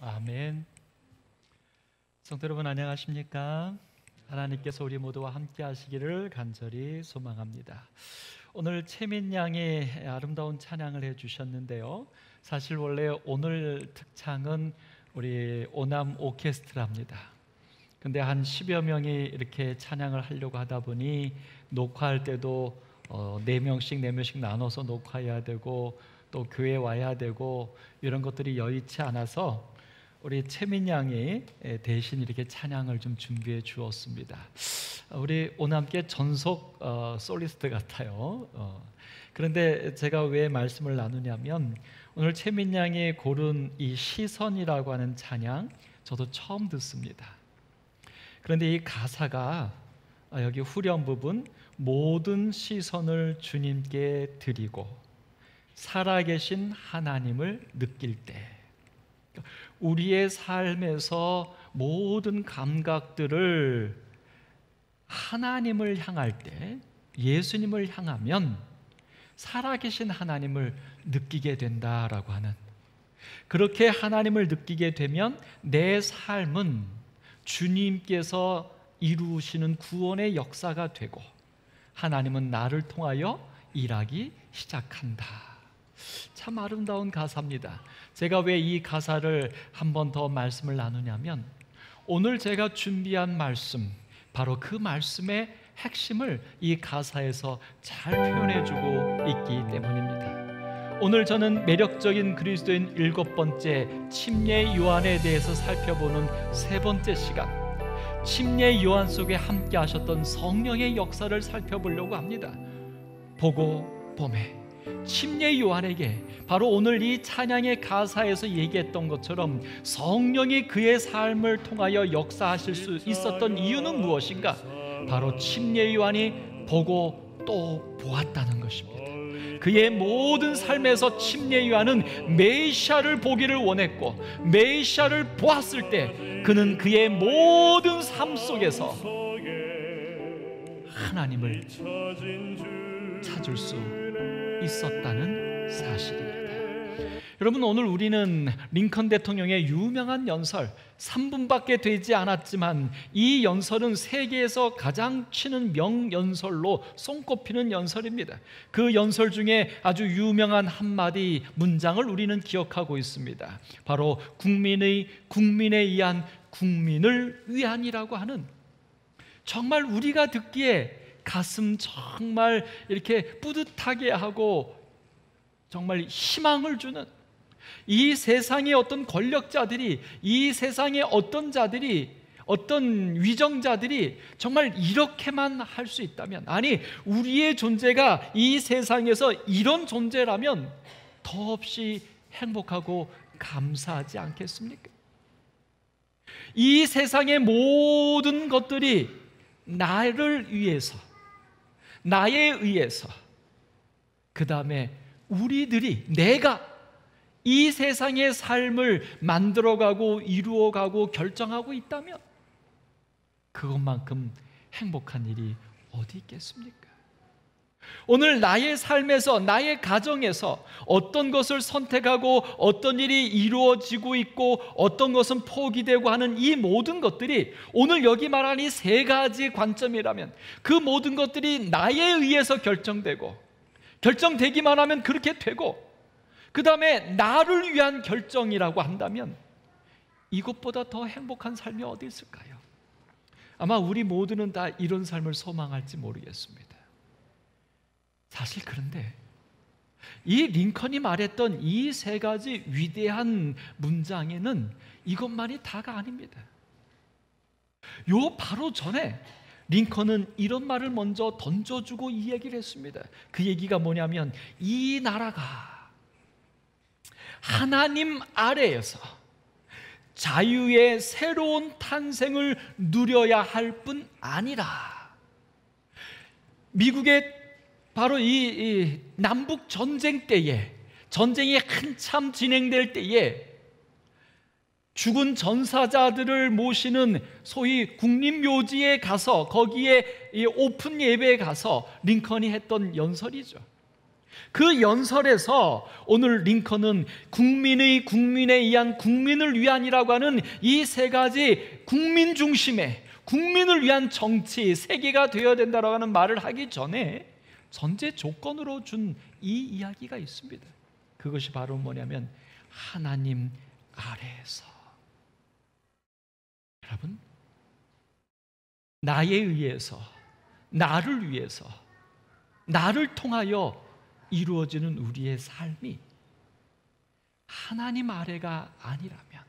아멘. 성도 여러분 안녕하십니까? 하나님께서 우리 모두와 함께 하시기를 간절히 소망합니다. 오늘 최민 양이 아름다운 찬양을 해주셨는데요, 사실 원래 오늘 특창은 우리 오남 오케스트라입니다. 근데 한 10여 명이 이렇게 찬양을 하려고 하다 보니 녹화할 때도 4명씩 나눠서 녹화해야 되고 또 교회 와야 되고 이런 것들이 여의치 않아서 우리 최민 양이 대신 이렇게 찬양을 좀 준비해 주었습니다. 우리 오남께 전속 솔리스트 같아요. 그런데 제가 왜 말씀을 나누냐면, 오늘 최민 양이 고른 이 시선이라고 하는 찬양 저도 처음 듣습니다. 그런데 이 가사가 여기 후렴 부분, 모든 시선을 주님께 드리고 살아계신 하나님을 느낄 때, 우리의 삶에서 모든 감각들을 하나님을 향할 때, 예수님을 향하면 살아계신 하나님을 느끼게 된다라고 하는, 그렇게 하나님을 느끼게 되면 내 삶은 주님께서 이루시는 구원의 역사가 되고 하나님은 나를 통하여 일하기 시작한다. 참 아름다운 가사입니다. 제가 왜 이 가사를 한 번 더 말씀을 나누냐면, 오늘 제가 준비한 말씀, 바로 그 말씀의 핵심을 이 가사에서 잘 표현해주고 있기 때문입니다. 오늘 저는 매력적인 그리스도인 7번째 침례 요한에 대해서 살펴보는 3번째 시간, 침례 요한 속에 함께 하셨던 성령의 역사를 살펴보려고 합니다. 보고 봄에 침례 요한에게 바로 오늘 이 찬양의 가사에서 얘기했던 것처럼 성령이 그의 삶을 통하여 역사하실 수 있었던 이유는 무엇인가? 바로 침례 요한이 보고 또 보았다는 것입니다. 그의 모든 삶에서 침례 요한은 메시아를 보기를 원했고, 메시아를 보았을 때 그는 그의 모든 삶 속에서 하나님을 찾을 수 있었다는 사실입니다. 여러분, 오늘 우리는 링컨 대통령의 유명한 연설 3분밖에 되지 않았지만, 이 연설은 세계에서 가장 치는 명연설로 손꼽히는 연설입니다. 그 연설 중에 아주 유명한 한마디 문장을 우리는 기억하고 있습니다. 바로 국민에 의한 국민을 위한이라고 하는, 정말 우리가 듣기에 가슴 정말 이렇게 뿌듯하게 하고 정말 희망을 주는, 이 세상의 어떤 권력자들이, 이 세상의 어떤 자들이, 어떤 위정자들이 정말 이렇게만 할 수 있다면, 아니 우리의 존재가 이 세상에서 이런 존재라면 더없이 행복하고 감사하지 않겠습니까? 이 세상의 모든 것들이 나를 위해서, 나에 의해서, 그 다음에 우리들이, 내가 이 세상의 삶을 만들어가고 이루어가고 결정하고 있다면 그것만큼 행복한 일이 어디 있겠습니까? 오늘 나의 삶에서, 나의 가정에서 어떤 것을 선택하고 어떤 일이 이루어지고 있고 어떤 것은 포기되고 하는 이 모든 것들이, 오늘 여기 말한 이 3가지 관점이라면 그 모든 것들이 나에 의해서 결정되기만 하면 그렇게 되고, 그 다음에 나를 위한 결정이라고 한다면 이것보다 더 행복한 삶이 어디 있을까요? 아마 우리 모두는 다 이런 삶을 소망할지 모르겠습니다. 사실 그런데 이 링컨이 말했던 이 3가지 위대한 문장에는 이것만이 다가 아닙니다. 요 바로 전에 링컨은 이런 말을 먼저 던져주고 이 얘기를 했습니다. 그 얘기가 뭐냐면, 이 나라가 하나님 아래에서 자유의 새로운 탄생을 누려야 할 뿐 아니라, 미국의 바로 이 남북 전쟁 때에, 전쟁이 한참 진행될 때에 죽은 전사자들을 모시는 소위 국립묘지에 가서, 거기에 이 오픈 예배에 가서 링컨이 했던 연설이죠. 그 연설에서 오늘 링컨은 국민에 의한 국민을 위한이라고 하는 이 세 가지 국민 중심의 국민을 위한 정치 세계가 되어야 된다고 하는 말을 하기 전에 전제 조건으로 준 이 이야기가 있습니다. 그것이 바로 뭐냐면 하나님 아래에서. 여러분, 나에 의해서, 나를 위해서, 나를 통하여 이루어지는 우리의 삶이 하나님 아래가 아니라면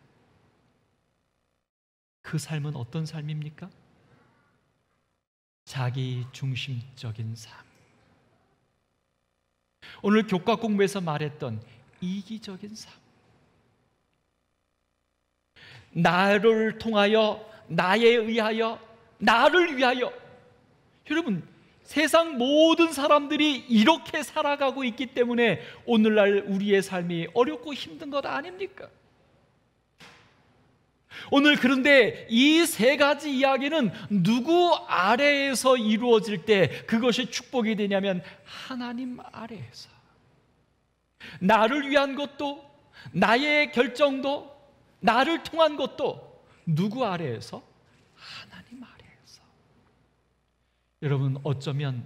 그 삶은 어떤 삶입니까? 자기 중심적인 삶. 오늘 교과 공부에서 말했던 이기적인 삶. 나를 통하여, 나에 의하여, 나를 위하여. 여러분, 세상 모든 사람들이 이렇게 살아가고 있기 때문에 오늘날 우리의 삶이 어렵고 힘든 것 아닙니까? 오늘 그런데 이 세 가지 이야기는 누구 아래에서 이루어질 때 그것이 축복이 되냐면 하나님 아래에서. 나를 위한 것도, 나의 결정도, 나를 통한 것도 누구 아래에서? 하나님 아래에서. 여러분, 어쩌면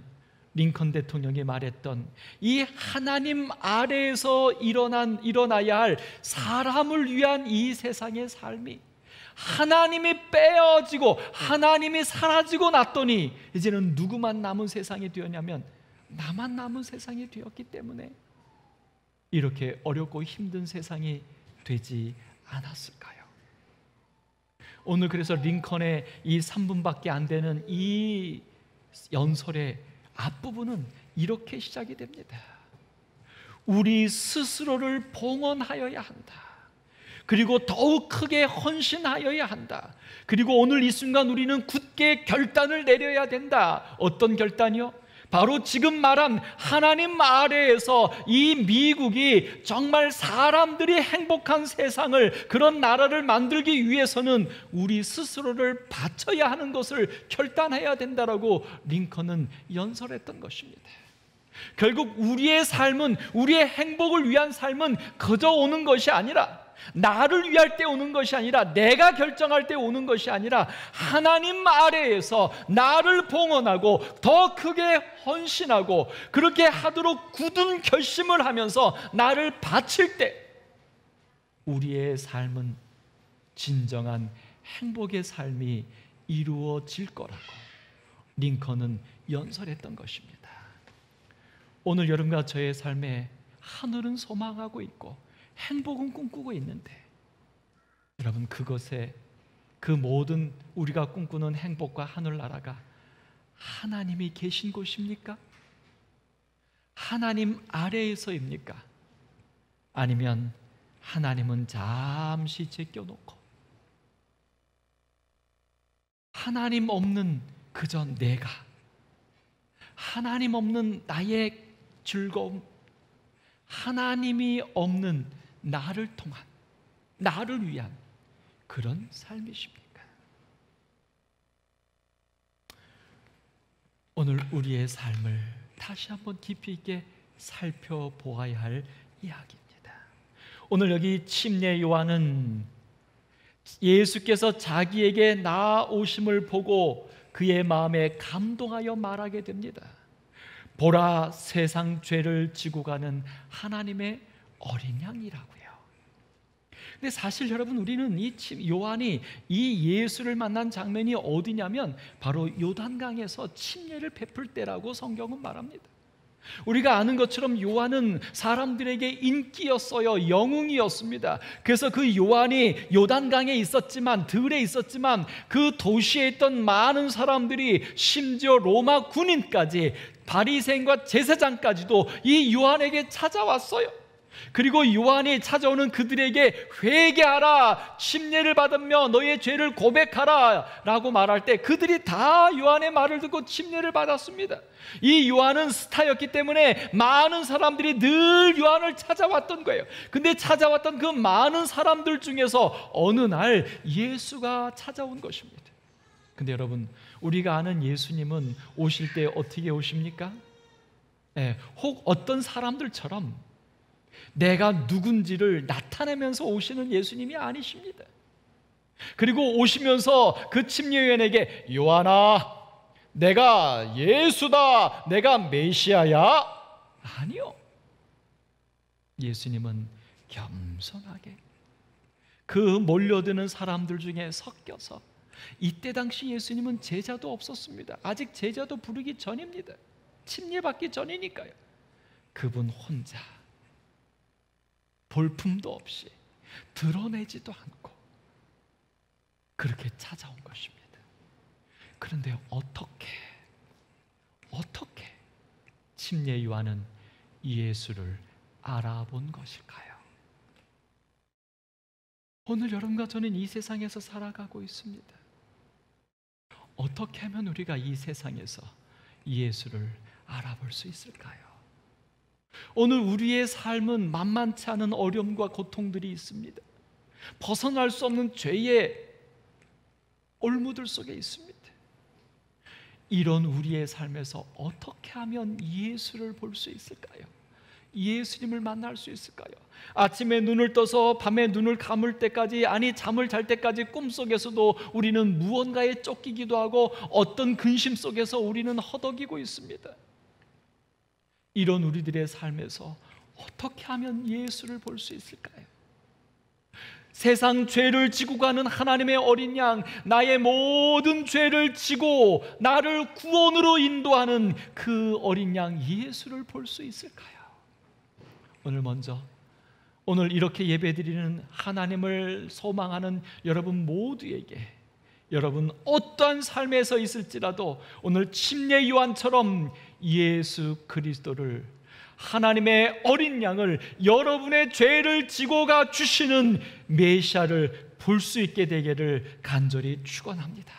링컨 대통령이 말했던 이 하나님 아래에서 일어나야 할 사람을 위한 이 세상의 삶이 하나님이 빼어지고 하나님이 사라지고 났더니 이제는 누구만 남은 세상이 되었냐면 나만 남은 세상이 되었기 때문에 이렇게 어렵고 힘든 세상이 되지 않았을까요? 오늘 그래서 링컨의 이 3분밖에 안 되는 이 연설의 앞부분은 이렇게 시작이 됩니다. 우리 스스로를 봉헌하여야 한다. 그리고 더욱 크게 헌신하여야 한다. 그리고 오늘 이 순간 우리는 굳게 결단을 내려야 된다. 어떤 결단이요? 바로 지금 말한 하나님 아래에서 이 미국이 정말 사람들이 행복한 세상을, 그런 나라를 만들기 위해서는 우리 스스로를 바쳐야 하는 것을 결단해야 된다라고 링컨은 연설했던 것입니다. 결국 우리의 삶은, 우리의 행복을 위한 삶은 그저 오는 것이 아니라, 나를 위할 때 오는 것이 아니라, 내가 결정할 때 오는 것이 아니라 하나님 아래에서 나를 봉헌하고 더 크게 헌신하고 그렇게 하도록 굳은 결심을 하면서 나를 바칠 때 우리의 삶은 진정한 행복의 삶이 이루어질 거라고 링컨은 연설했던 것입니다. 오늘 여러분과 저의 삶에 하늘은 소망하고 있고 행복은 꿈꾸고 있는데, 여러분, 그것에 그 모든 우리가 꿈꾸는 행복과 하늘나라가 하나님이 계신 곳입니까? 하나님 아래에서입니까? 아니면 하나님은 잠시 제껴놓고 하나님 없는 그저 내가, 하나님 없는 나의 즐거움, 하나님이 없는 나를 통한, 나를 위한 그런 삶이십니까? 오늘 우리의 삶을 다시 한번 깊이 있게 살펴보아야 할 이야기입니다. 오늘 여기 침례 요한은 예수께서 자기에게 나아오심을 보고 그의 마음에 감동하여 말하게 됩니다. 보라, 세상 죄를 지고 가는 하나님의 어린 양이라고요. 근데 사실 여러분, 우리는 이 요한이 이 예수를 만난 장면이 어디냐면 바로 요단강에서 침례를 베풀 때라고 성경은 말합니다. 우리가 아는 것처럼 요한은 사람들에게 인기였어요. 영웅이었습니다. 그래서 그 요한이 요단강에 있었지만, 들에 있었지만 그 도시에 있던 많은 사람들이, 심지어 로마 군인까지, 바리새인과 제사장까지도 이 요한에게 찾아왔어요. 그리고 요한이 찾아오는 그들에게 회개하라, 침례를 받으며 너의 죄를 고백하라 라고 말할 때 그들이 다 요한의 말을 듣고 침례를 받았습니다. 이 요한은 스타였기 때문에 많은 사람들이 늘 요한을 찾아왔던 거예요. 근데 찾아왔던 그 많은 사람들 중에서 어느 날 예수가 찾아온 것입니다. 근데 여러분, 우리가 아는 예수님은 오실 때 어떻게 오십니까? 혹 어떤 사람들처럼 내가 누군지를 나타내면서 오시는 예수님이 아니십니다. 그리고 오시면서 그 침례요한에게 요한아, 내가 예수다, 내가 메시아야? 아니요. 예수님은 겸손하게 그 몰려드는 사람들 중에 섞여서, 이때 당시 예수님은 제자도 없었습니다. 아직 제자도 부르기 전입니다. 침례받기 전이니까요. 그분 혼자 볼품도 없이 드러내지도 않고 그렇게 찾아온 것입니다. 그런데 어떻게 침례 요한은 예수를 알아본 것일까요? 오늘 여러분과 저는 이 세상에서 살아가고 있습니다. 어떻게 하면 우리가 이 세상에서 예수를 알아볼 수 있을까요? 오늘 우리의 삶은 만만치 않은 어려움과 고통들이 있습니다. 벗어날 수 없는 죄의 올무들 속에 있습니다. 이런 우리의 삶에서 어떻게 하면 예수를 볼 수 있을까요? 예수님을 만날 수 있을까요? 아침에 눈을 떠서 밤에 눈을 감을 때까지, 아니 잠을 잘 때까지 꿈속에서도 우리는 무언가에 쫓기기도 하고 어떤 근심 속에서 우리는 허덕이고 있습니다. 이런 우리들의 삶에서 어떻게 하면 예수를 볼 수 있을까요? 세상 죄를 지고 가는 하나님의 어린 양, 나의 모든 죄를 지고 나를 구원으로 인도하는 그 어린 양 예수를 볼 수 있을까요? 오늘 이렇게 예배드리는 하나님을 소망하는 여러분 모두에게, 여러분 어떠한 삶에서 있을지라도 오늘 침례 요한처럼 예수 그리스도를, 하나님의 어린 양을, 여러분의 죄를 지고 가 주시는 메시아를 볼 수 있게 되기를 간절히 축원합니다.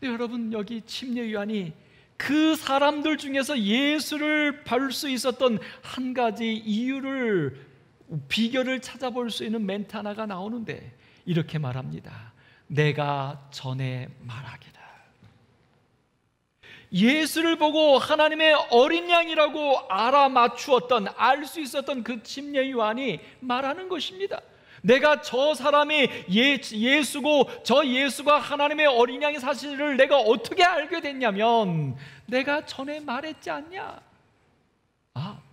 여러분, 여기 침례 요한이 그 사람들 중에서 예수를 볼 수 있었던 한 가지 이유를, 비결을 찾아볼 수 있는 멘트 하나가 나오는데 이렇게 말합니다. 내가 전에 말하기를. 예수를 보고 하나님의 어린 양이라고 알아맞추었던, 알 수 있었던 그 침례 요한이 말하는 것입니다. 내가 저 사람이 예수고 저 예수가 하나님의 어린 양의 사실을 내가 어떻게 알게 됐냐면 내가 전에 말했지 않냐?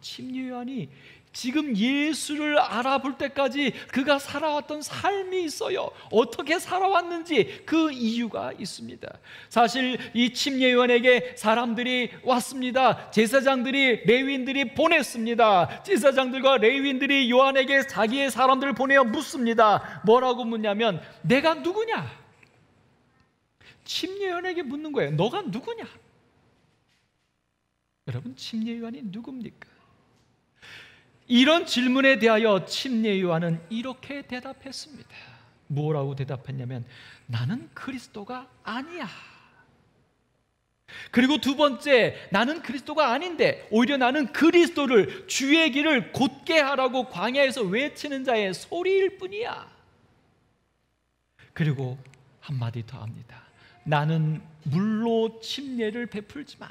침례 요한이 지금 예수를 알아볼 때까지 그가 살아왔던 삶이 있어요. 어떻게 살아왔는지 그 이유가 있습니다. 사실 이 침례 요한에게 사람들이 왔습니다. 제사장들이, 레위인들이 보냈습니다. 제사장들과 레위인들이 요한에게 자기의 사람들을 보내어 묻습니다. 뭐라고 묻냐면 내가 누구냐? 침례 요한에게 묻는 거예요. 너가 누구냐? 여러분, 침례 요한이 누굽니까? 이런 질문에 대하여 침례 요한은 이렇게 대답했습니다. 뭐라고 대답했냐면 나는 그리스도가 아니야. 그리고 두 번째, 나는 그리스도가 아닌데 오히려 나는 그리스도를, 주의 길을 곧게 하라고 광야에서 외치는 자의 소리일 뿐이야. 그리고 한마디 더 합니다. 나는 물로 침례를 베풀지만,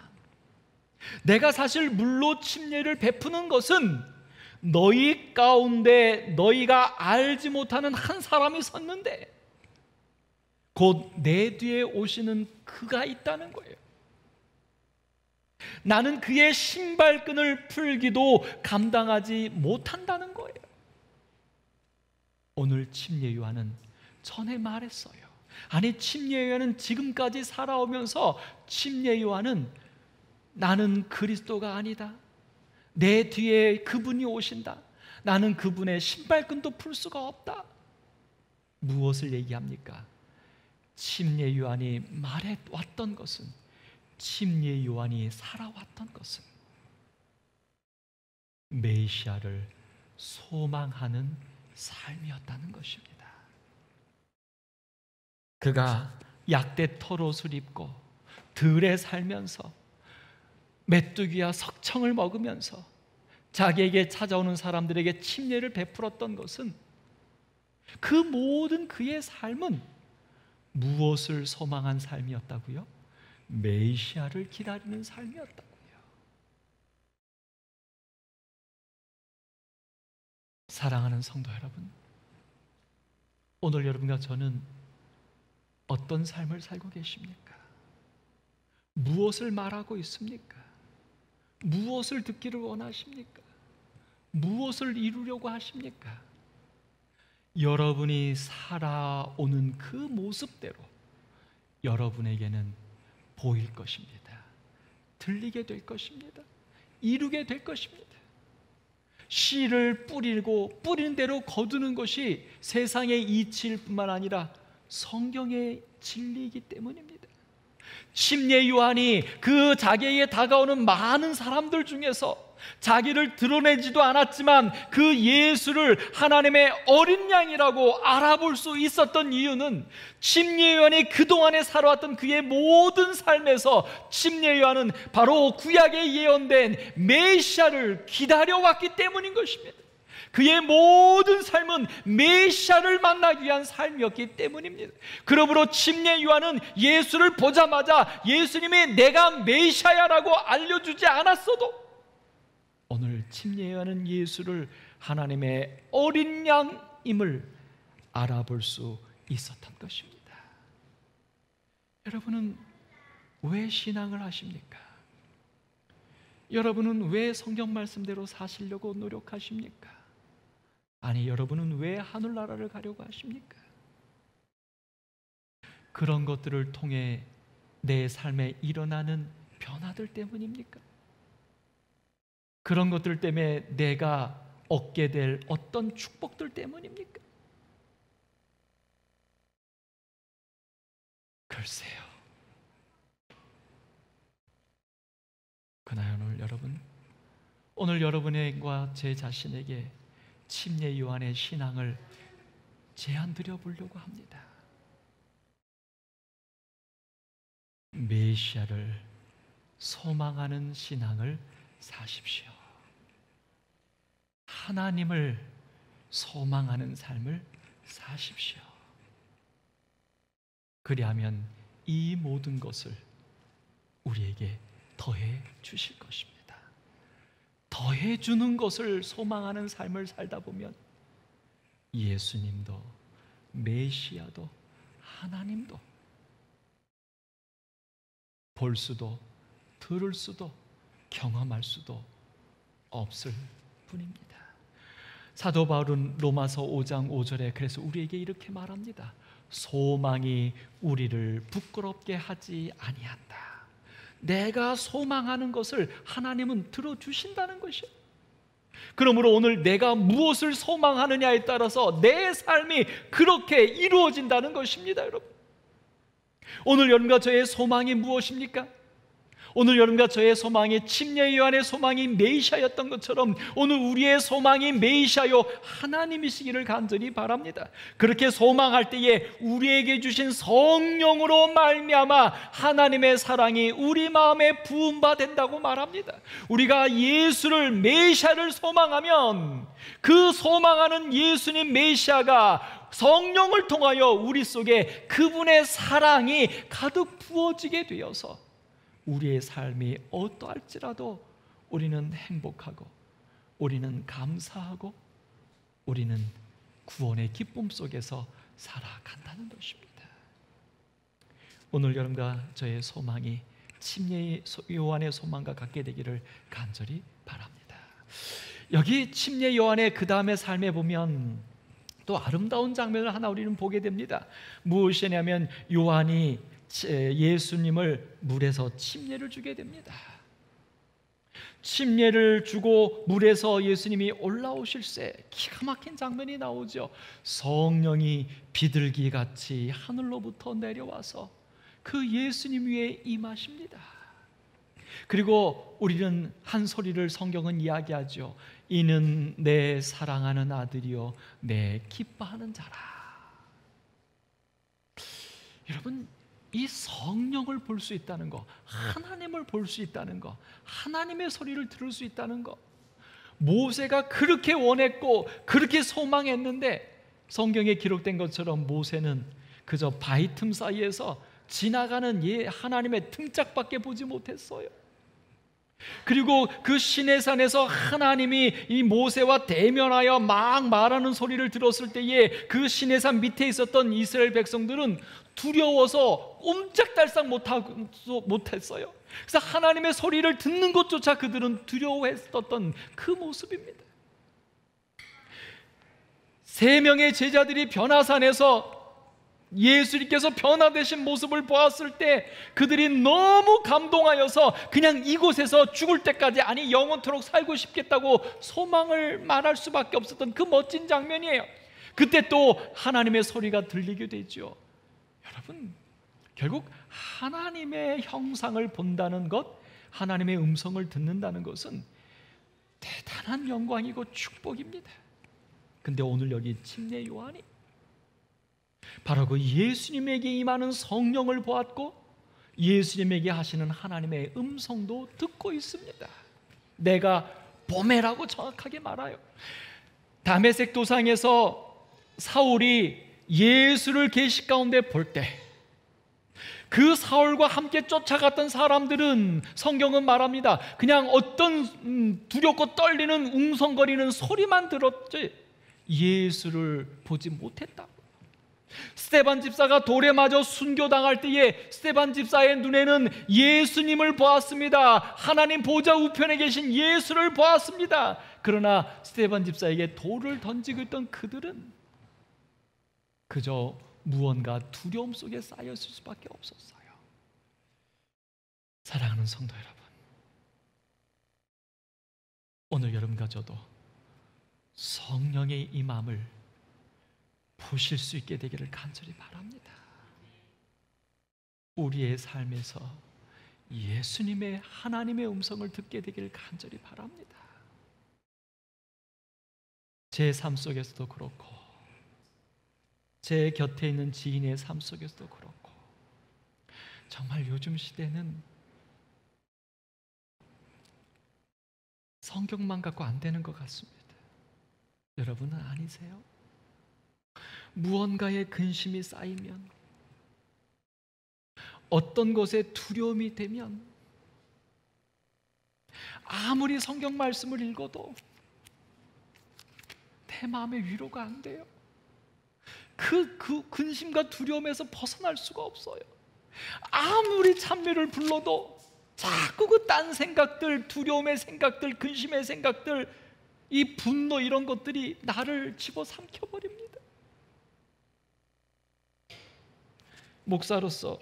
내가 사실 물로 침례를 베푸는 것은 너희 가운데 너희가 알지 못하는 한 사람이 섰는데 곧 내 뒤에 오시는 그가 있다는 거예요. 나는 그의 신발끈을 풀기도 감당하지 못한다는 거예요. 오늘 침례 요한은 전에 말했어요. 아니, 침례 요한은 지금까지 살아오면서 침례 요한은 나는 그리스도가 아니다. 내 뒤에 그분이 오신다. 나는 그분의 신발끈도 풀 수가 없다. 무엇을 얘기합니까? 침례 요한이 말해왔던 것은, 침례 요한이 살아왔던 것은 메시아를 소망하는 삶이었다는 것입니다. 그가 약대 털옷을 입고 들에 살면서 메뚜기와 석청을 먹으면서 자기에게 찾아오는 사람들에게 침례를 베풀었던 것은, 그 모든 그의 삶은 무엇을 소망한 삶이었다고요? 메시아를 기다리는 삶이었다고요. 사랑하는 성도 여러분, 오늘 여러분과 저는 어떤 삶을 살고 계십니까? 무엇을 말하고 있습니까? 무엇을 듣기를 원하십니까? 무엇을 이루려고 하십니까? 여러분이 살아오는 그 모습대로 여러분에게는 보일 것입니다. 들리게 될 것입니다. 이루게 될 것입니다. 씨를 뿌리고 뿌린 대로 거두는 것이 세상의 이치일 뿐만 아니라 성경의 진리이기 때문입니다. 침례 요한이 그 자기에게 다가오는 많은 사람들 중에서 자기를 드러내지도 않았지만 그 예수를 하나님의 어린 양이라고 알아볼 수 있었던 이유는 침례 요한이 그동안에 살아왔던 그의 모든 삶에서 침례 요한은 바로 구약에 예언된 메시아를 기다려왔기 때문인 것입니다. 그의 모든 삶은 메시아를 만나기 위한 삶이었기 때문입니다. 그러므로 침례 요한은 예수를 보자마자 예수님이 내가 메시아야라고 알려주지 않았어도 오늘 침례 요한은 예수를 하나님의 어린 양임을 알아볼 수 있었던 것입니다. 여러분은 왜 신앙을 하십니까? 여러분은 왜 성경 말씀대로 사시려고 노력하십니까? 아니, 여러분은 왜 하늘나라를 가려고 하십니까? 그런 것들을 통해 내 삶에 일어나는 변화들 때문입니까? 그런 것들 때문에 내가 얻게 될 어떤 축복들 때문입니까? 글쎄요. 그러나 오늘 여러분과 제 자신에게 침례 요한의 신앙을 제안 드려 보려고 합니다. 메시아를 소망하는 신앙을 사십시오. 하나님을 소망하는 삶을 사십시오. 그리하면 이 모든 것을 우리에게 더해 주실 것입니다. 더해 주는 것을 소망하는 삶을 살다 보면 예수님도 메시아도 하나님도 볼 수도 들을 수도 경험할 수도 없을 뿐입니다. 사도 바울은 로마서 5장 5절에 그래서 우리에게 이렇게 말합니다. 소망이 우리를 부끄럽게 하지 아니한다. 내가 소망하는 것을 하나님은 들어주신다는 것이에요. 그러므로 오늘 내가 무엇을 소망하느냐에 따라서 내 삶이 그렇게 이루어진다는 것입니다. 여러분, 오늘 여러분과 저의 소망이 무엇입니까? 오늘 여러분과 저의 소망이 침례 요한의 소망이 메시아였던 것처럼 오늘 우리의 소망이 메시아요 하나님이시기를 간절히 바랍니다. 그렇게 소망할 때에 우리에게 주신 성령으로 말미암아 하나님의 사랑이 우리 마음에 부음받는다고 말합니다. 우리가 예수를 메시아를 소망하면 그 소망하는 예수님 메시아가 성령을 통하여 우리 속에 그분의 사랑이 가득 부어지게 되어서 우리의 삶이 어떠할지라도 우리는 행복하고 우리는 감사하고 우리는 구원의 기쁨 속에서 살아간다는 것입니다. 오늘 여러분과 저의 소망이 침례 요한의 소망과 같게 되기를 간절히 바랍니다. 여기 침례 요한의 그 다음의 삶에 보면 또 아름다운 장면을 하나 우리는 보게 됩니다. 무엇이냐면 요한이 예수님을 물에서 침례를 주게 됩니다. 침례를 주고 물에서 예수님이 올라오실새 기가 막힌 장면이 나오죠. 성령이 비둘기같이 하늘로부터 내려와서 그 예수님 위에 임하십니다. 그리고 우리는 한 소리를 성경은 이야기하죠. 이는 내 사랑하는 아들이요 내 기뻐하는 자라. 여러분, 이 성령을 볼 수 있다는 것, 하나님을 볼 수 있다는 것, 하나님의 소리를 들을 수 있다는 것, 모세가 그렇게 원했고 그렇게 소망했는데 성경에 기록된 것처럼 모세는 그저 바위 틈 사이에서 지나가는 하나님의 등짝밖에 보지 못했어요. 그리고 그 시내산에서 하나님이 이 모세와 대면하여 막 말하는 소리를 들었을 때에 그 시내산 밑에 있었던 이스라엘 백성들은 두려워서 꼼짝달싹 못했어요. 그래서 하나님의 소리를 듣는 것조차 그들은 두려워했었던 그 모습입니다. 세 명의 제자들이 변화산에서 예수님께서 변화되신 모습을 보았을 때 그들이 너무 감동하여서 그냥 이곳에서 죽을 때까지, 아니 영원토록 살고 싶겠다고 소망을 말할 수밖에 없었던 그 멋진 장면이에요. 그때 또 하나님의 소리가 들리게 되죠. 여러분, 결국 하나님의 형상을 본다는 것, 하나님의 음성을 듣는다는 것은 대단한 영광이고 축복입니다. 근데 오늘 여기 침례 요한이 바로 그 예수님에게 임하는 성령을 보았고 예수님에게 하시는 하나님의 음성도 듣고 있습니다. 내가 보매라고 정확하게 말해요. 다메섹 도상에서 사울이 예수를 계시 가운데 볼 때 그 사울과 함께 쫓아갔던 사람들은 성경은 말합니다. 그냥 어떤 두렵고 떨리는 웅성거리는 소리만 들었지 예수를 보지 못했다. 스데반 집사가 돌에 맞아 순교당할 때에 스데반 집사의 눈에는 예수님을 보았습니다. 하나님 보좌 우편에 계신 예수를 보았습니다. 그러나 스데반 집사에게 돌을 던지고 있던 그들은 그저 무언가 두려움 속에 쌓였을 수밖에 없었어요. 사랑하는 성도 여러분, 오늘 여러분과 저도 성령의 임함을 보실 수 있게 되기를 간절히 바랍니다. 우리의 삶에서 예수님의 하나님의 음성을 듣게 되기를 간절히 바랍니다. 제 삶 속에서도 그렇고 제 곁에 있는 지인의 삶 속에서도 그렇고 정말 요즘 시대는 성경만 갖고 안 되는 것 같습니다. 여러분은 아니세요? 무언가의 근심이 쌓이면, 어떤 것에 두려움이 되면 아무리 성경 말씀을 읽어도 내 마음의 위로가 안 돼요. 그 근심과 두려움에서 벗어날 수가 없어요. 아무리 찬미를 불러도 자꾸 그 딴 생각들, 두려움의 생각들, 근심의 생각들, 이 분노 이런 것들이 나를 집어삼켜버립니다. 목사로서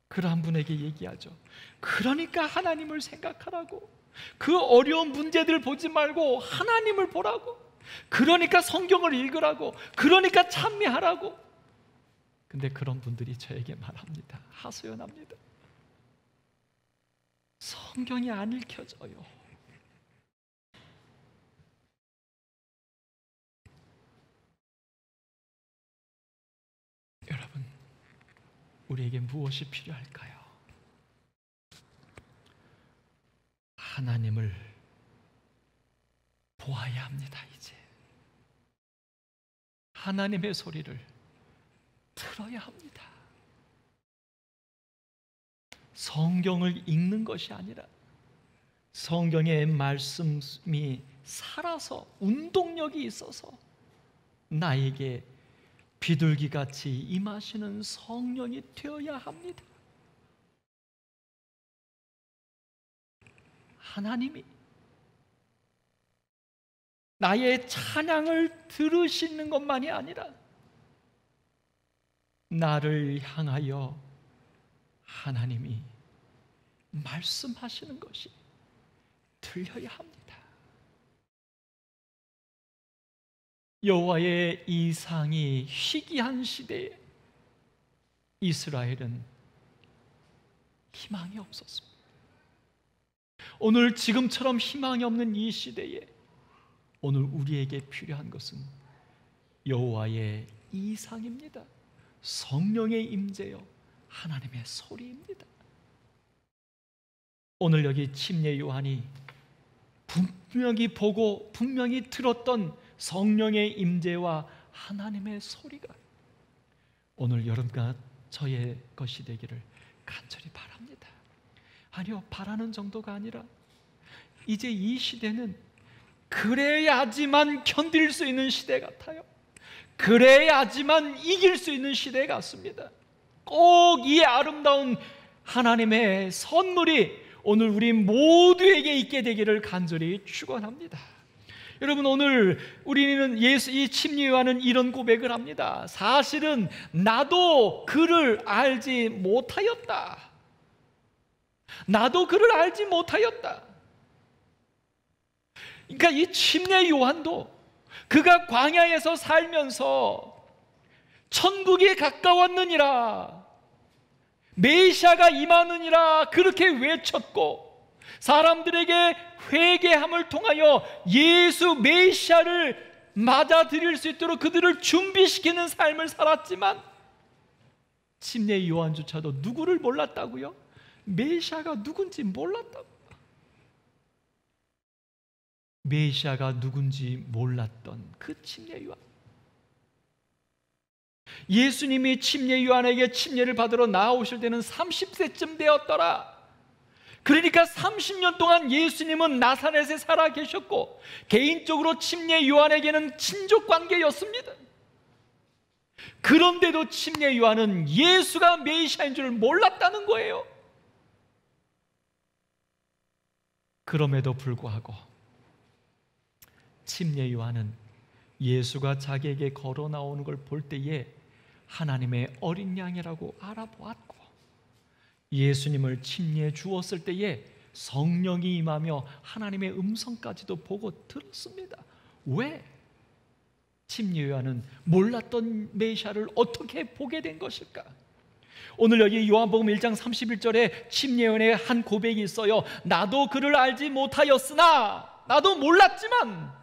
그러한 분에게 얘기하죠. 그러니까 하나님을 생각하라고, 그 어려운 문제들 보지 말고 하나님을 보라고, 그러니까 성경을 읽으라고, 그러니까 찬미하라고. 근데 그런 분들이 저에게 말합니다. 하소연합니다. 성경이 안 읽혀져요. 여러분, 우리에게 무엇이 필요할까요? 하나님을 보아야 합니다. 이제 하나님의 소리를 들어야 합니다. 성경을 읽는 것이 아니라 성경의 말씀이 살아서 운동력이 있어서 나에게 비둘기같이 임하시는 성령이 되어야 합니다. 하나님이 나의 찬양을 들으시는 것만이 아니라 나를 향하여 하나님이 말씀하시는 것이 들려야 합니다. 여호와의 이상이 희귀한 시대에 이스라엘은 희망이 없었습니다. 오늘 지금처럼 희망이 없는 이 시대에 오늘 우리에게 필요한 것은 여호와의 이상입니다. 성령의 임재요, 하나님의 소리입니다. 오늘 여기 침례 요한이 분명히 보고 분명히 들었던 성령의 임재와 하나님의 소리가 오늘 여러분과 저의 것이 되기를 간절히 바랍니다. 아니요, 바라는 정도가 아니라 이제 이 시대는 그래야지만 견딜 수 있는 시대 같아요. 그래야지만 이길 수 있는 시대 같습니다. 꼭 이 아름다운 하나님의 선물이 오늘 우리 모두에게 있게 되기를 간절히 축원합니다. 여러분, 오늘 우리는 이 침례요한은 이런 고백을 합니다. 사실은 나도 그를 알지 못하였다. 나도 그를 알지 못하였다. 그러니까 이 침례요한도 그가 광야에서 살면서 천국에 가까웠느니라, 메시아가 임하느니라 그렇게 외쳤고, 사람들에게 회개함을 통하여 예수 메시아를 맞아들일 수 있도록 그들을 준비시키는 삶을 살았지만, 침례 요한조차도 누구를 몰랐다고요? 메시아가 누군지 몰랐다고. 메시아가 누군지 몰랐던 그 침례 요한, 예수님이 침례 요한에게 침례를 받으러 나오실 때는 30세쯤 되었더라. 그러니까 30년 동안 예수님은 나사렛에 살아 계셨고, 개인적으로 침례 요한에게는 친족 관계였습니다. 그런데도 침례 요한은 예수가 메시아인 줄 몰랐다는 거예요. 그럼에도 불구하고 침례 요한은 예수가 자기에게 걸어 나오는 걸 볼 때에 하나님의 어린 양이라고 알아보았고, 예수님을 침례 주었을 때에 성령이 임하며 하나님의 음성까지도 보고 들었습니다. 왜? 침례 요한은 몰랐던 메시아를 어떻게 보게 된 것일까? 오늘 여기 요한복음 1장 31절에 침례 요한의 한 고백이 있어요. 나도 그를 알지 못하였으나, 나도 몰랐지만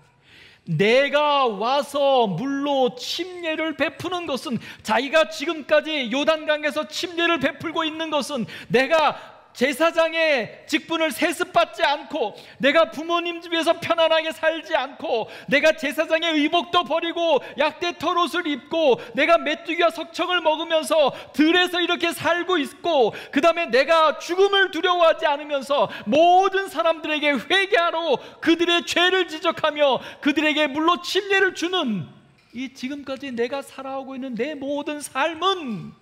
내가 와서 물로 침례를 베푸는 것은, 자기가 지금까지 요단강에서 침례를 베풀고 있는 것은 내가 제사장의 직분을 세습받지 않고, 내가 부모님 집에서 편안하게 살지 않고, 내가 제사장의 의복도 버리고 약대 털옷을 입고, 내가 메뚜기와 석청을 먹으면서 들에서 이렇게 살고 있고, 그 다음에 내가 죽음을 두려워하지 않으면서 모든 사람들에게 회개하러 그들의 죄를 지적하며 그들에게 물로 침례를 주는 이 지금까지 내가 살아오고 있는 내 모든 삶은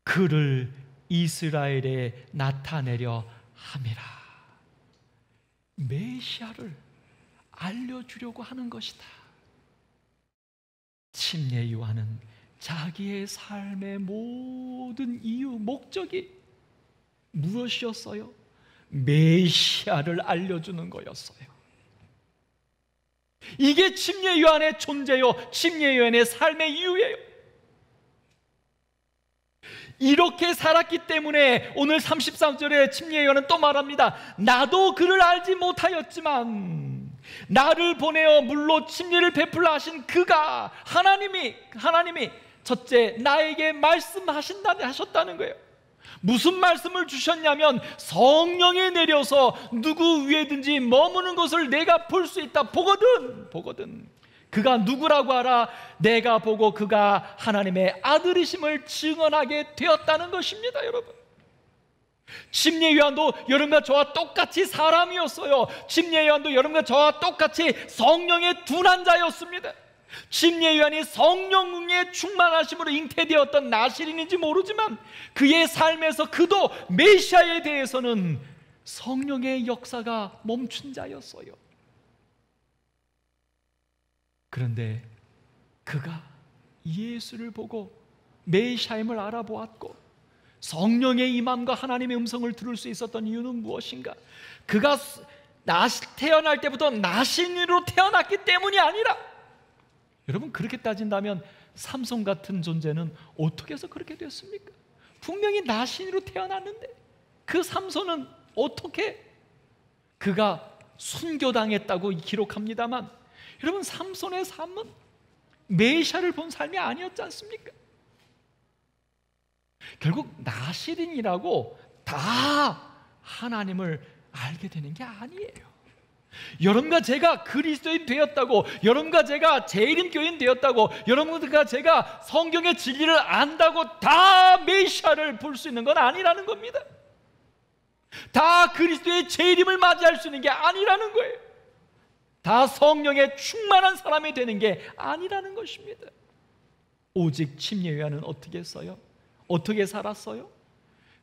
그를 이스라엘에 나타내려 함이라. 메시아를 알려주려고 하는 것이다. 침례 요한은 자기의 삶의 모든 이유, 목적이 무엇이었어요? 메시아를 알려주는 거였어요. 이게 침례 요한의 존재요, 침례 요한의 삶의 이유예요. 이렇게 살았기 때문에 오늘 33절에 침례 요한은 또 말합니다. 나도 그를 알지 못하였지만 나를 보내어 물로 침례를 베풀라 하신 그가, 하나님이 첫째 나에게 말씀하셨다는 거예요. 무슨 말씀을 주셨냐면, 성령이 내려서 누구 위에든지 머무는 것을 내가 볼 수 있다. 보거든. 그가 누구라고 알아? 내가 보고 그가 하나님의 아들이심을 증언하게 되었다는 것입니다. 여러분, 침례 요한도 여러분과 저와 똑같이 사람이었어요. 침례 요한도 여러분과 저와 똑같이 성령의 둔한 자였습니다. 침례 요한이 성령의 충만하심으로 잉태되었던 나실인인지 모르지만 그의 삶에서 그도 메시아에 대해서는 성령의 역사가 멈춘 자였어요. 그런데 그가 예수를 보고 메시아임을 알아보았고 성령의 임함과 하나님의 음성을 들을 수 있었던 이유는 무엇인가? 그가 태어날 때부터 나신으로 태어났기 때문이 아니라, 여러분, 그렇게 따진다면 삼손 같은 존재는 어떻게 해서 그렇게 됐습니까? 분명히 나신으로 태어났는데 그 삼손은 어떻게, 그가 순교당했다고 기록합니다만, 여러분, 삼손의 삶은 메시아를 본 삶이 아니었지 않습니까? 결국 나실인이라고 다 하나님을 알게 되는 게 아니에요. 여러분과 제가 그리스도인 되었다고, 여러분과 제가 재림 교인 되었다고, 여러분과 제가 성경의 진리를 안다고 다 메시아를 볼 수 있는 건 아니라는 겁니다. 다 그리스도의 재림을 맞이할 수 있는 게 아니라는 거예요. 다 성령에 충만한 사람이 되는 게 아니라는 것입니다. 오직 침례 요한은 어떻게 했어요? 어떻게 살았어요?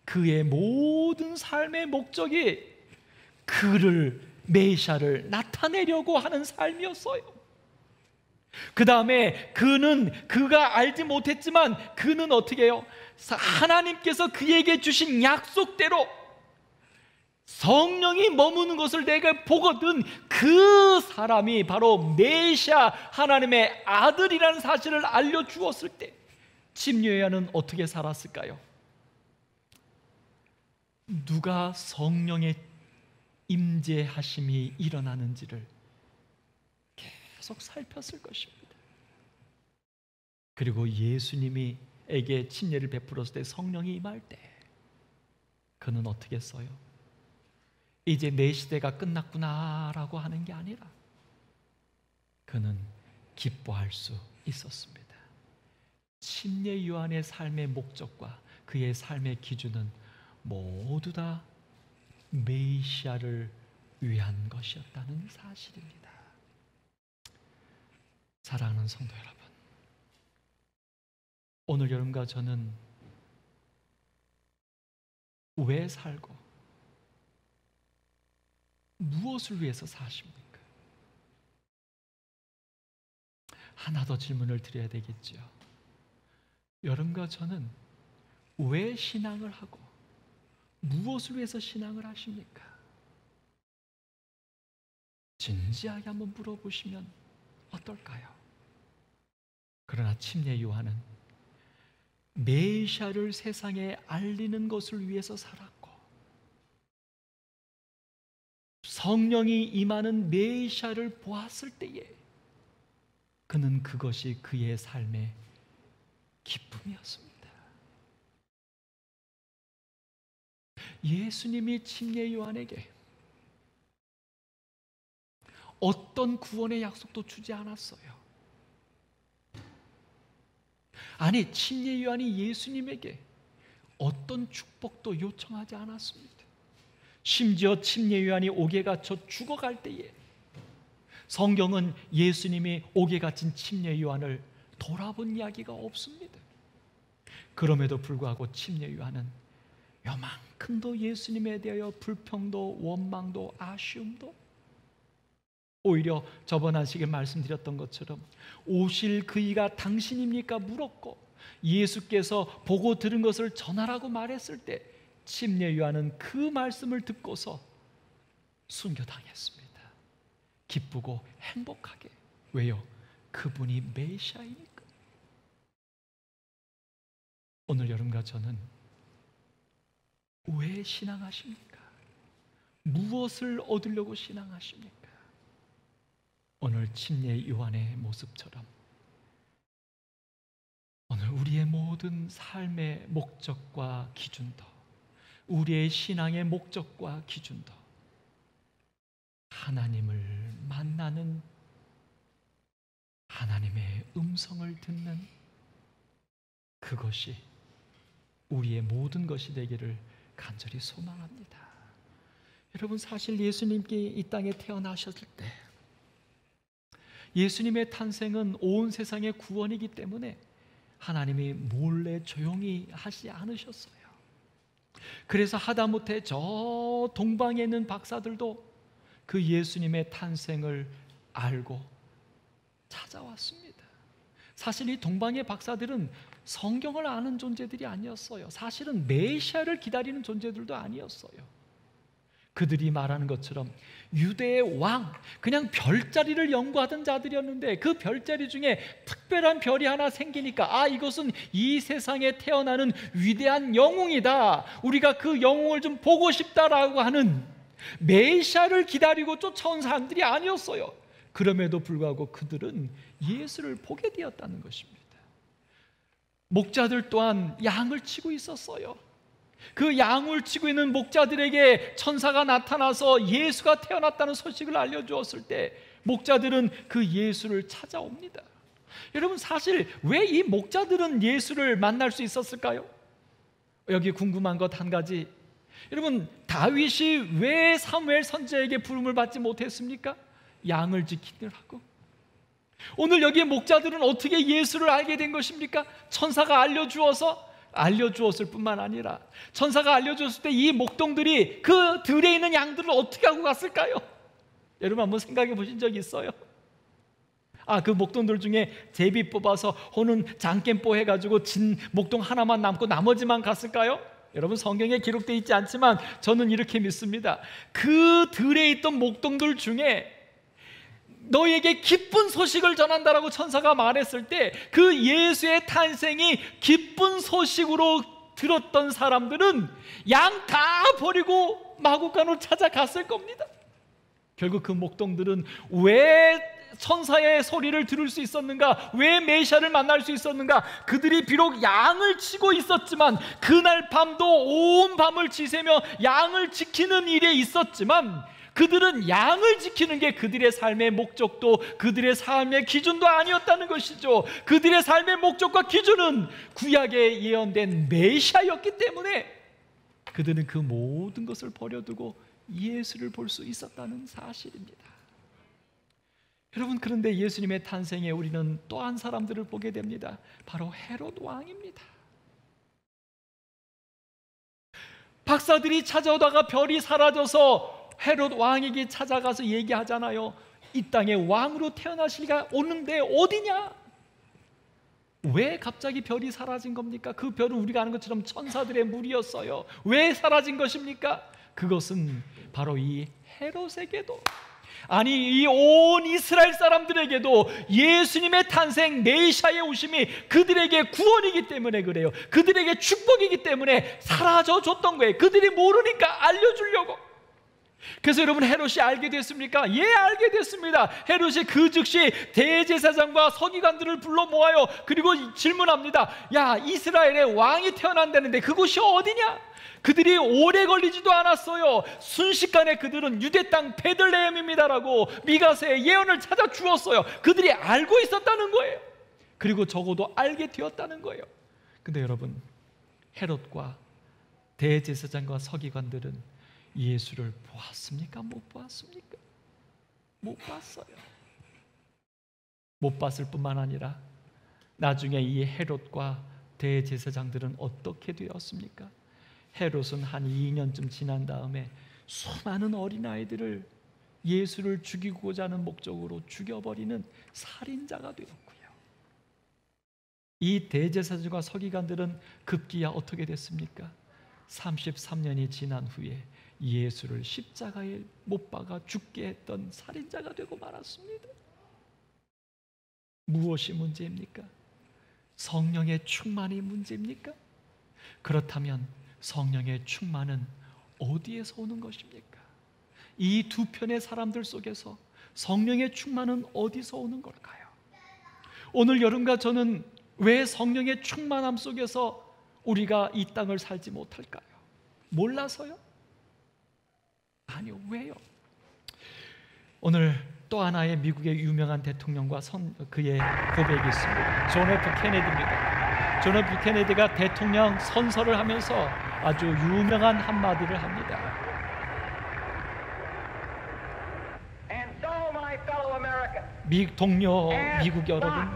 그의 모든 삶의 목적이 그를, 메시아를 나타내려고 하는 삶이었어요. 그 다음에 그가 알지 못했지만 그는 어떻게 해요? 하나님께서 그에게 주신 약속대로 성령이 머무는 것을 내가 보거든 그 사람이 바로 메시아, 하나님의 아들이라는 사실을 알려주었을 때 침례 요한은 어떻게 살았을까요? 누가 성령의 임재하심이 일어나는지를 계속 살폈을 것입니다. 그리고 예수님이 에게 침례를 베풀었을 때, 성령이 임할 때 그는 어떻게 했어요? 이제 내 시대가 끝났구나라고 하는 게 아니라 그는 기뻐할 수 있었습니다. 침례 요한의 삶의 목적과 그의 삶의 기준은 모두 다 메시아를 위한 것이었다는 사실입니다. 사랑하는 성도 여러분, 오늘 여러분과 저는 왜 살고 무엇을 위해서 사십니까? 하나 더 질문을 드려야 되겠죠. 여러분과 저는 왜 신앙을 하고 무엇을 위해서 신앙을 하십니까? 진지하게 한번 물어보시면 어떨까요? 그러나 침례 요한은 메시아를 세상에 알리는 것을 위해서 살았고, 성령이 임하는 메시아를 보았을 때에 그는 그것이 그의 삶의 기쁨이었습니다. 예수님이 침례 요한에게 어떤 구원의 약속도 주지 않았어요. 아니, 침례 요한이 예수님에게 어떤 축복도 요청하지 않았습니다. 심지어 침례 요한이 옥에 갇혀 죽어갈 때에 성경은 예수님이 옥에 갇힌 침례 요한을 돌아본 이야기가 없습니다. 그럼에도 불구하고 침례 요한은 요만큼도 예수님에 대하여 불평도 원망도 아쉬움도, 오히려 저번 안식에 말씀드렸던 것처럼 오실 그이가 당신입니까? 물었고 예수께서 보고 들은 것을 전하라고 말했을 때 침례 요한은 그 말씀을 듣고서 순교당했습니다. 기쁘고 행복하게. 왜요? 그분이 메시아이니까. 오늘 여러분과 저는 왜 신앙하십니까? 무엇을 얻으려고 신앙하십니까? 오늘 침례 요한의 모습처럼 오늘 우리의 모든 삶의 목적과 기준도, 우리의 신앙의 목적과 기준도 하나님을 만나는, 하나님의 음성을 듣는 그것이 우리의 모든 것이 되기를 간절히 소망합니다. 여러분, 사실 예수님께 이 땅에 태어나셨을 때 예수님의 탄생은 온 세상의 구원이기 때문에 하나님이 몰래 조용히 하지 않으셨어요. 그래서 하다못해 저 동방에 있는 박사들도 그 예수님의 탄생을 알고 찾아왔습니다. 사실 이 동방의 박사들은 성경을 아는 존재들이 아니었어요. 사실은 메시아를 기다리는 존재들도 아니었어요. 그들이 말하는 것처럼 유대의 왕, 그냥 별자리를 연구하던 자들이었는데 그 별자리 중에 특별한 별이 하나 생기니까 이것은 이 세상에 태어나는 위대한 영웅이다, 우리가 그 영웅을 좀 보고 싶다라고 하는 메시아를 기다리고 쫓아온 사람들이 아니었어요. 그럼에도 불구하고 그들은 예수를 보게 되었다는 것입니다. 목자들 또한 양을 치고 있었어요. 그 양을 치고 있는 목자들에게 천사가 나타나서 예수가 태어났다는 소식을 알려주었을 때 목자들은 그 예수를 찾아옵니다. 여러분, 사실 왜 이 목자들은 예수를 만날 수 있었을까요? 여기 궁금한 것 한 가지. 여러분, 다윗이 왜 사무엘 선지자에게 부름을 받지 못했습니까? 양을 지키느라고. 오늘 여기 목자들은 어떻게 예수를 알게 된 것입니까? 천사가 알려주었을 뿐만 아니라 천사가 알려줬을 때 이 목동들이 그 들에 있는 양들을 어떻게 하고 갔을까요? 여러분, 한번 생각해 보신 적 있어요? 그 목동들 중에 제비 뽑아서 호는 장겜뽀 해가지고 진 목동 하나만 남고 나머지만 갔을까요? 여러분, 성경에 기록되어 있지 않지만 저는 이렇게 믿습니다. 그 들에 있던 목동들 중에 너에게 기쁜 소식을 전한다라고 천사가 말했을 때 그 예수의 탄생이 기쁜 소식으로 들었던 사람들은 양 다 버리고 마구간으로 찾아갔을 겁니다. 결국 그 목동들은 왜 천사의 소리를 들을 수 있었는가? 왜 메시아를 만날 수 있었는가? 그들이 비록 양을 치고 있었지만 그날 밤도 온 밤을 지새며 양을 지키는 일에 있었지만 그들은 양을 지키는 게 그들의 삶의 목적도 그들의 삶의 기준도 아니었다는 것이죠. 그들의 삶의 목적과 기준은 구약에 예언된 메시아였기 때문에 그들은 그 모든 것을 버려두고 예수를 볼 수 있었다는 사실입니다. 여러분, 그런데 예수님의 탄생에 우리는 또 한 사람들을 보게 됩니다. 바로 헤롯 왕입니다. 박사들이 찾아오다가 별이 사라져서 헤롯 왕에게 찾아가서 얘기하잖아요. 이 땅에 왕으로 태어나시리가 오는데 어디냐? 왜 갑자기 별이 사라진 겁니까? 그 별은 우리가 아는 것처럼 천사들의 무리였어요. 왜 사라진 것입니까? 그것은 바로 이 헤롯에게도, 아니 이 온 이스라엘 사람들에게도 예수님의 탄생, 메시아의 오심이 그들에게 구원이기 때문에 그래요. 그들에게 축복이기 때문에 사라져 줬던 거예요. 그들이 모르니까 알려주려고. 그래서 여러분, 헤롯이 알게 됐습니까? 예, 알게 됐습니다. 헤롯이 그 즉시 대제사장과 서기관들을 불러 모아요. 그리고 질문합니다. 야, 이스라엘에 왕이 태어난다는데 그곳이 어디냐? 그들이 오래 걸리지도 않았어요. 순식간에 그들은 유대 땅 베들레헴입니다라고 미가서의 예언을 찾아 주었어요. 그들이 알고 있었다는 거예요. 그리고 적어도 알게 되었다는 거예요. 근데 여러분, 헤롯과 대제사장과 서기관들은 예수를 보았습니까? 못 보았습니까? 못 봤어요. 못 봤을 뿐만 아니라 나중에 이 헤롯과 대제사장들은 어떻게 되었습니까? 헤롯은 한 2년쯤 지난 다음에 수많은 어린아이들을 예수를 죽이고자 하는 목적으로 죽여버리는 살인자가 되었고요. 이 대제사장과 서기관들은 급기야 어떻게 됐습니까? 33년이 지난 후에 예수를 십자가에 못 박아 죽게 했던 살인자가 되고 말았습니다. 무엇이 문제입니까? 성령의 충만이 문제입니까? 그렇다면 성령의 충만은 어디에서 오는 것입니까? 이 두 편의 사람들 속에서 성령의 충만은 어디서 오는 걸까요? 오늘 여러분과 저는 왜 성령의 충만함 속에서 우리가 이 땅을 살지 못할까요? 몰라서요? 아니요, 왜요? 오늘 또 하나의 미국의 유명한 대통령과 그의 고백이 있습니다. 존 F 케네디입니다. 존 F 케네디가 대통령 선서를 하면서 아주 유명한 한마디를 합니다. 동료 미국 여러분,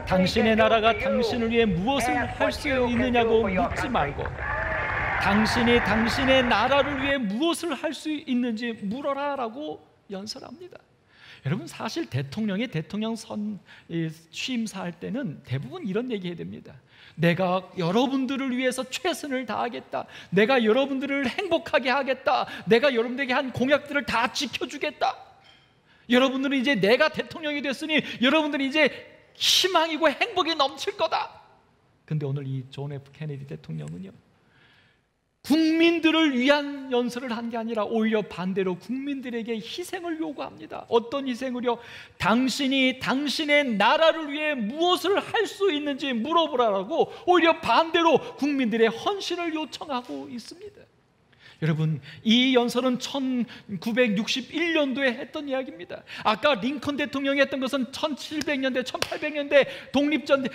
당신의 나라가 당신을 위해 무엇을 할 수 있느냐고 묻지 말고 당신이 당신의 나라를 위해 무엇을 할 수 있는지 물어라라고 연설합니다. 여러분, 사실 대통령이 대통령 취임사할 때는 대부분 이런 얘기 해야 됩니다. 내가 여러분들을 위해서 최선을 다하겠다. 내가 여러분들을 행복하게 하겠다. 내가 여러분들에게 한 공약들을 다 지켜주겠다. 여러분들은 이제 내가 대통령이 됐으니 여러분들은 이제 희망이고 행복이 넘칠 거다. 근데 오늘 이 존 F 케네디 대통령은요, 국민들을 위한 연설을 한 게 아니라 오히려 반대로 국민들에게 희생을 요구합니다. 어떤 희생을요? 당신이 당신의 나라를 위해 무엇을 할 수 있는지 물어보라고 오히려 반대로 국민들의 헌신을 요청하고 있습니다. 여러분, 이 연설은 1961년도에 했던 이야기입니다. 아까 링컨 대통령이 했던 것은 1700년대, 1800년대 독립전쟁,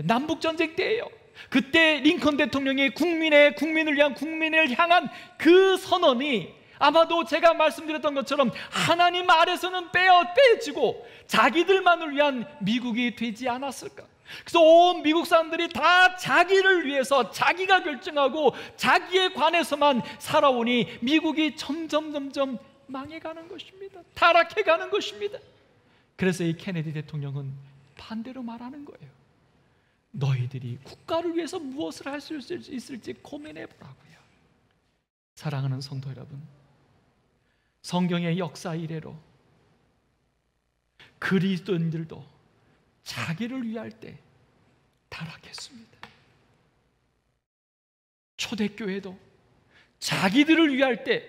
남북전쟁 때예요. 그때 링컨 대통령이 국민을 위한 국민을 향한 그 선언이 아마도 제가 말씀드렸던 것처럼 하나님 아래서는 빼지고 자기들만을 위한 미국이 되지 않았을까? 그래서 온 미국 사람들이 다 자기를 위해서 자기가 결정하고 자기에 관해서만 살아오니 미국이 점점 망해가는 것입니다. 타락해가는 것입니다. 그래서 이 케네디 대통령은 반대로 말하는 거예요. 너희들이 국가를 위해서 무엇을 할 수 있을지 고민해 보라고요. 사랑하는 성도 여러분, 성경의 역사 이래로 그리스도인들도 자기를 위할 때 타락했습니다. 초대교회도 자기들을 위할 때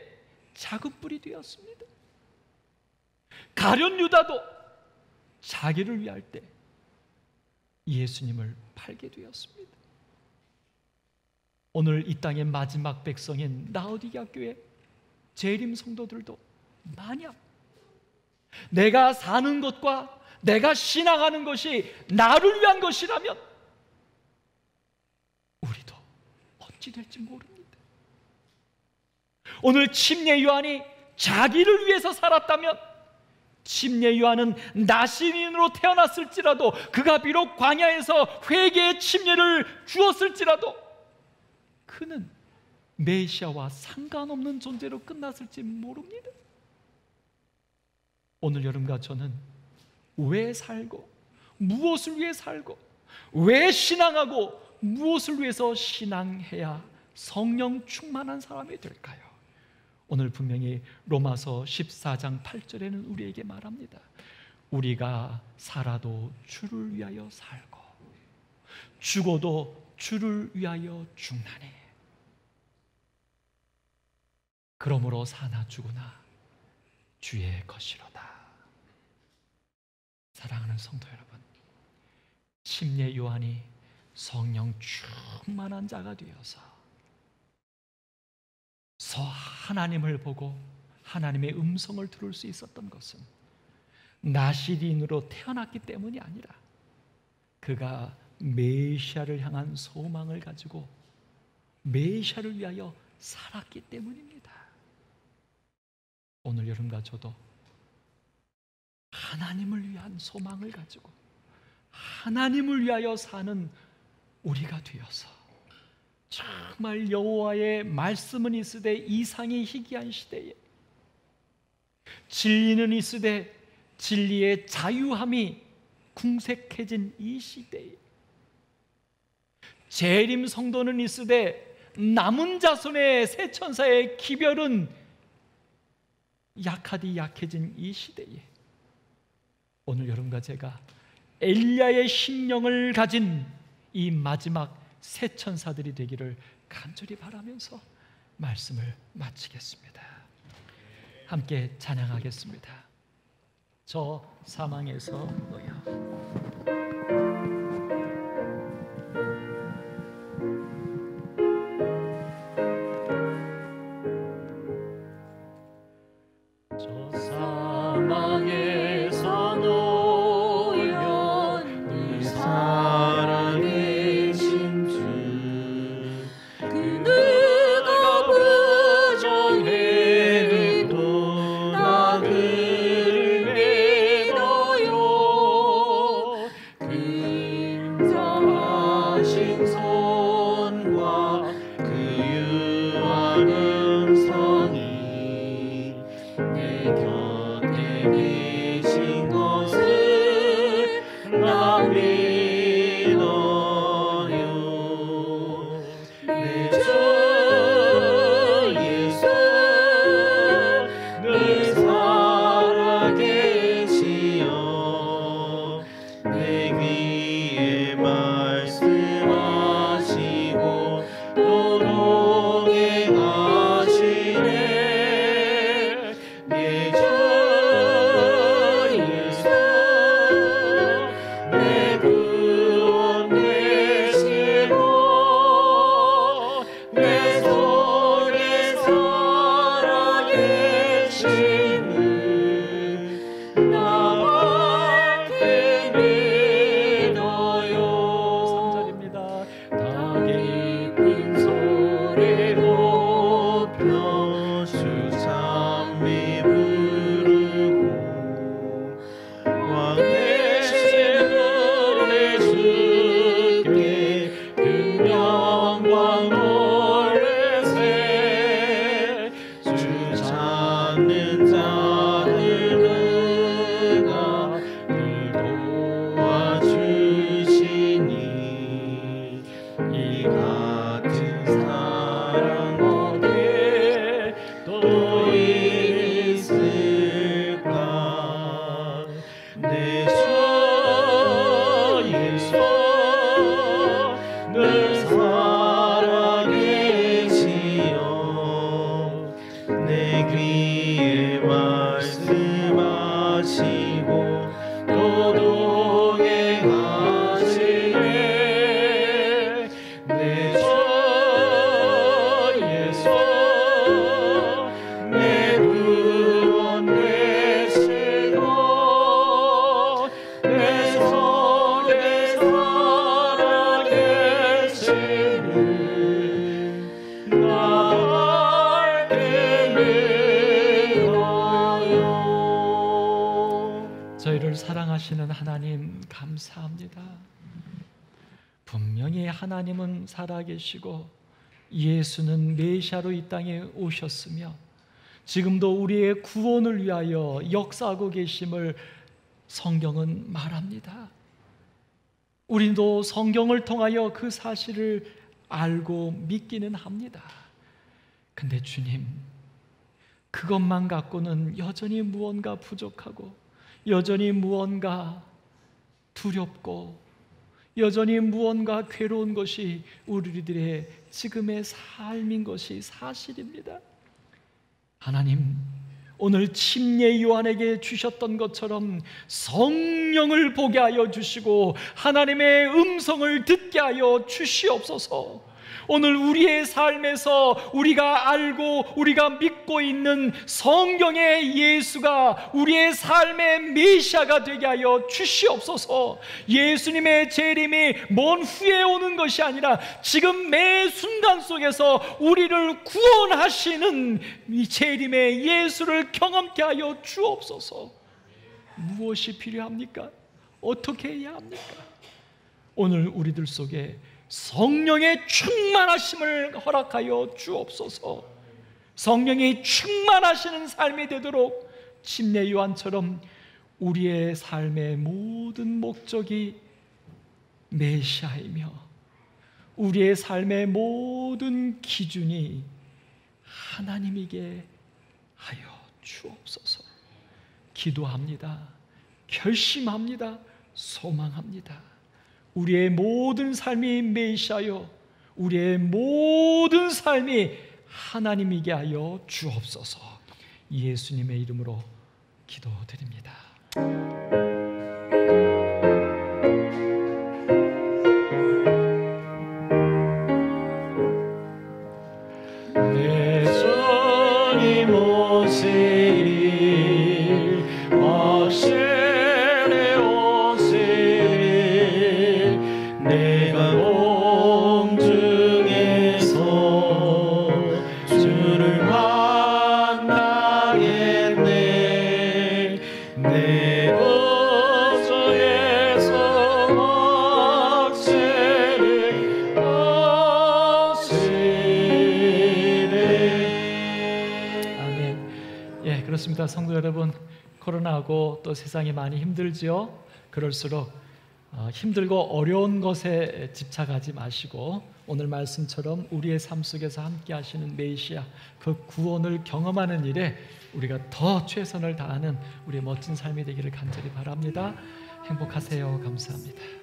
작은 뿔이 되었습니다. 가룟 유다도 자기를 위할 때 예수님을 팔게 되었습니다. 오늘 이 땅의 마지막 백성인 라오디게아 교회 재림 성도들도 만약 내가 사는 것과 내가 신앙하는 것이 나를 위한 것이라면 우리도 어찌 될지 모릅니다. 오늘 침례 요한이 자기를 위해서 살았다면 침례 요한은 나시린으로 태어났을지라도 그가 비록 광야에서 회개의 침례를 주었을지라도 그는 메시아와 상관없는 존재로 끝났을지 모릅니다. 오늘 여러분과 저는 왜 살고 무엇을 위해 살고 왜 신앙하고 무엇을 위해서 신앙해야 성령 충만한 사람이 될까요? 오늘 분명히 로마서 14장 8절에는 우리에게 말합니다. 우리가 살아도 주를 위하여 살고 죽어도 주를 위하여 죽나니 그러므로 사나 죽으나 주의 것이로다. 사랑하는 성도 여러분, 침례 요한이 성령 충만한 자가 되어서 하나님을 보고 하나님의 음성을 들을 수 있었던 것은 나시린으로 태어났기 때문이 아니라 그가 메시아를 향한 소망을 가지고 메시아를 위하여 살았기 때문입니다. 오늘 여러분과 저도 하나님을 위한 소망을 가지고 하나님을 위하여 사는 우리가 되어서 정말 여호와의 말씀은 있으되 이상이 희귀한 시대에 진리는 있으되 진리의 자유함이 궁색해진 이 시대에 재림 성도는 있으되 남은 자손의 새 천사의 기별은 약해진 이 시대에 오늘 여러분과 제가 엘리야의 심령을 가진 이 마지막 새 천사들이 되기를 간절히 바라면서 말씀을 마치겠습니다. 함께 찬양하겠습니다. 저 사망에서 너야. 내 주 예수 늘 살아계시어 내 귀에 말씀하시고 또 동행하시네. 내 주 예수 내 구원 되시고 내 속에 살아계시는 날 믿어요. 저희를 사랑하시는 하나님 감사합니다. 분명히 하나님은 살아계시고 예수는 메시아로 이 땅에 오셨으며 지금도 우리의 구원을 위하여 역사하고 계심을 성경은 말합니다. 우리도 성경을 통하여 그 사실을 알고 믿기는 합니다. 근데 주님, 그것만 갖고는 여전히 무언가 부족하고 여전히 무언가 두렵고 여전히 무언가 괴로운 것이 우리들의 지금의 삶인 것이 사실입니다. 하나님, 오늘 침례 요한에게 주셨던 것처럼 성령을 보게 하여 주시고 하나님의 음성을 듣게 하여 주시옵소서. 오늘 우리의 삶에서 우리가 알고 우리가 믿고 있는 성경의 예수가 우리의 삶의 메시아가 되게 하여 주시옵소서. 예수님의 재림이 먼 후에 오는 것이 아니라 지금 매 순간 속에서 우리를 구원하시는 이 재림의 예수를 경험케 하여 주옵소서. 무엇이 필요합니까? 어떻게 해야 합니까? 오늘 우리들 속에 성령의 충만하심을 허락하여 주옵소서. 성령이 충만하시는 삶이 되도록 침례 요한처럼 우리의 삶의 모든 목적이 메시아이며 우리의 삶의 모든 기준이 하나님이게 하여 주옵소서. 기도합니다. 결심합니다. 소망합니다. 우리의 모든 삶이 메시아요 우리의 모든 삶이 하나님이게 하여 주옵소서. 예수님의 이름으로 기도드립니다. 내 주님 오시리 확실히 오시리 내가 공중에서 주를 만나겠네. 내 구주 예수 확실히 오시네. 아멘. 예, 그렇습니다. 성도 여러분, 코로나하고 또 세상이 많이 힘들지요. 그럴수록 힘들고 어려운 것에 집착하지 마시고 오늘 말씀처럼 우리의 삶 속에서 함께 하시는 메시아 그 구원을 경험하는 일에 우리가 더 최선을 다하는 우리의 멋진 삶이 되기를 간절히 바랍니다. 행복하세요. 감사합니다.